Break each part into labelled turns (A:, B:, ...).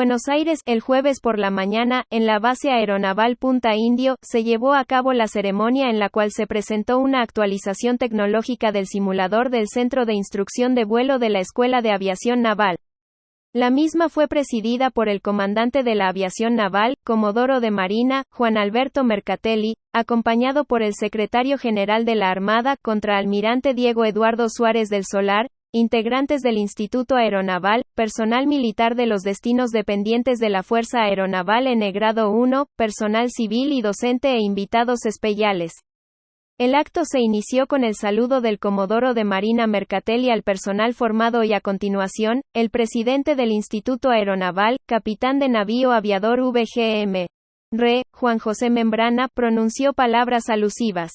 A: Buenos Aires, el jueves por la mañana, en la base aeronaval Punta Indio, se llevó a cabo la ceremonia en la cual se presentó una actualización tecnológica del simulador del Centro de Instrucción de Vuelo de la Escuela de Aviación Naval. La misma fue presidida por el comandante de la Aviación Naval, Comodoro de Marina, Juan Alberto Mercatelli, acompañado por el secretario general de la Armada, Contraalmirante Diego Eduardo Suárez del Solar, integrantes del Instituto Aeronaval, personal militar de los destinos dependientes de la Fuerza Aeronaval en grado 1, personal civil y docente e invitados especiales. El acto se inició con el saludo del Comodoro de Marina Mercatelli al personal formado y a continuación, el presidente del Instituto Aeronaval, capitán de navío aviador VGM. Re. Juan José Membrana, pronunció palabras alusivas.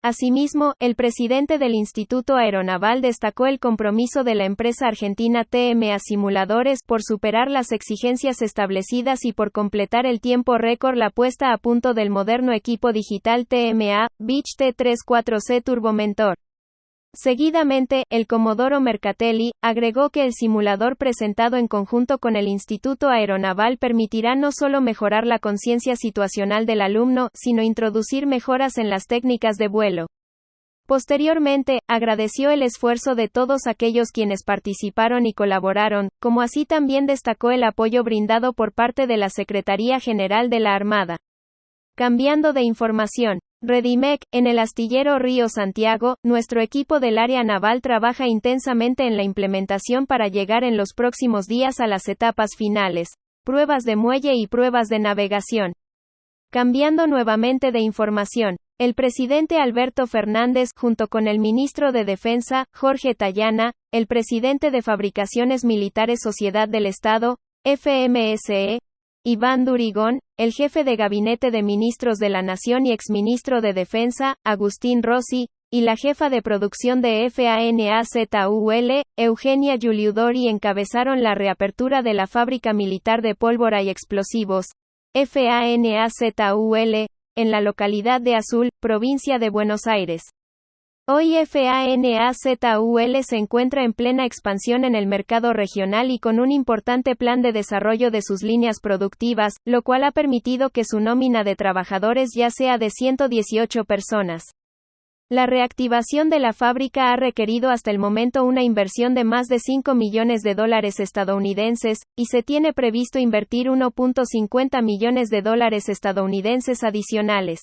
A: Asimismo, el presidente del Instituto Aeronaval destacó el compromiso de la empresa argentina TMA Simuladores por superar las exigencias establecidas y por completar el tiempo récord la puesta a punto del moderno equipo digital TMA, Beech T34C Turbomentor. Seguidamente, el Comodoro Mercatelli agregó que el simulador presentado en conjunto con el Instituto Aeronaval permitirá no solo mejorar la conciencia situacional del alumno, sino introducir mejoras en las técnicas de vuelo. Posteriormente, agradeció el esfuerzo de todos aquellos quienes participaron y colaboraron, como así también destacó el apoyo brindado por parte de la Secretaría General de la Armada. Cambiando de información. Redimec, en el astillero Río Santiago, nuestro equipo del área naval trabaja intensamente en la implementación para llegar en los próximos días a las etapas finales, pruebas de muelle y pruebas de navegación. Cambiando nuevamente de información. El presidente Alberto Fernández, junto con el ministro de Defensa, Jorge Tayana, el presidente de Fabricaciones Militares Sociedad del Estado, FMSE, Iván Durigón, el jefe de Gabinete de Ministros de la Nación y exministro de Defensa, Agustín Rossi, y la jefa de producción de FANAZUL, Eugenia Giuliudori encabezaron la reapertura de la Fábrica Militar de Pólvora y Explosivos, FANAZUL, en la localidad de Azul, provincia de Buenos Aires. Hoy FANAZUL se encuentra en plena expansión en el mercado regional y con un importante plan de desarrollo de sus líneas productivas, lo cual ha permitido que su nómina de trabajadores ya sea de 118 personas. La reactivación de la fábrica ha requerido hasta el momento una inversión de más de $5 millones estadounidenses, y se tiene previsto invertir $1.50 millones estadounidenses adicionales.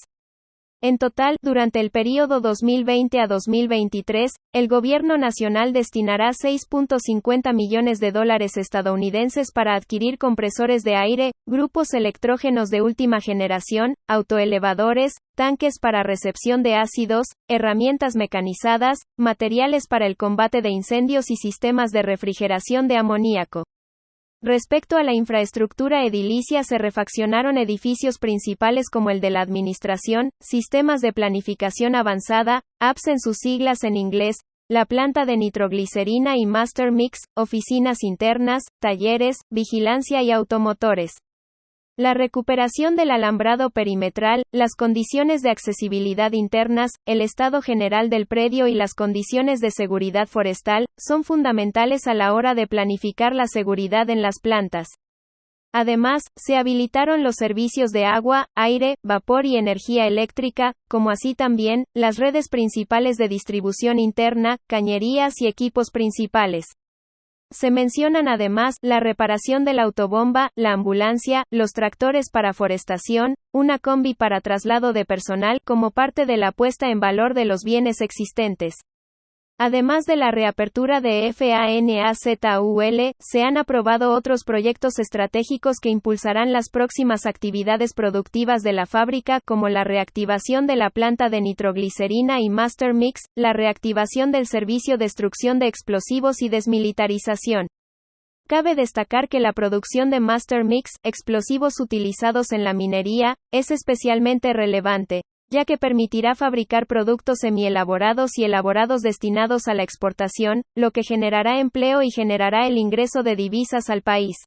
A: En total, durante el período 2020 a 2023, el gobierno nacional destinará $6.50 millones estadounidenses para adquirir compresores de aire, grupos electrógenos de última generación, autoelevadores, tanques para recepción de ácidos, herramientas mecanizadas, materiales para el combate de incendios y sistemas de refrigeración de amoníaco. Respecto a la infraestructura edilicia se refaccionaron edificios principales como el de la Administración, Sistemas de Planificación Avanzada, APS en sus siglas en inglés, la planta de nitroglicerina y Master Mix, oficinas internas, talleres, vigilancia y automotores. La recuperación del alambrado perimetral, las condiciones de accesibilidad internas, el estado general del predio y las condiciones de seguridad forestal, son fundamentales a la hora de planificar la seguridad en las plantas. Además, se habilitaron los servicios de agua, aire, vapor y energía eléctrica, como así también, las redes principales de distribución interna, cañerías y equipos principales. Se mencionan además, la reparación de la autobomba, la ambulancia, los tractores para forestación, una combi para traslado de personal, como parte de la puesta en valor de los bienes existentes. Además de la reapertura de FANAZUL, se han aprobado otros proyectos estratégicos que impulsarán las próximas actividades productivas de la fábrica, como la reactivación de la planta de nitroglicerina y Master Mix, la reactivación del servicio de destrucción de explosivos y desmilitarización. Cabe destacar que la producción de Master Mix, explosivos utilizados en la minería, es especialmente relevante, ya que permitirá fabricar productos semielaborados y elaborados destinados a la exportación, lo que generará empleo y generará el ingreso de divisas al país.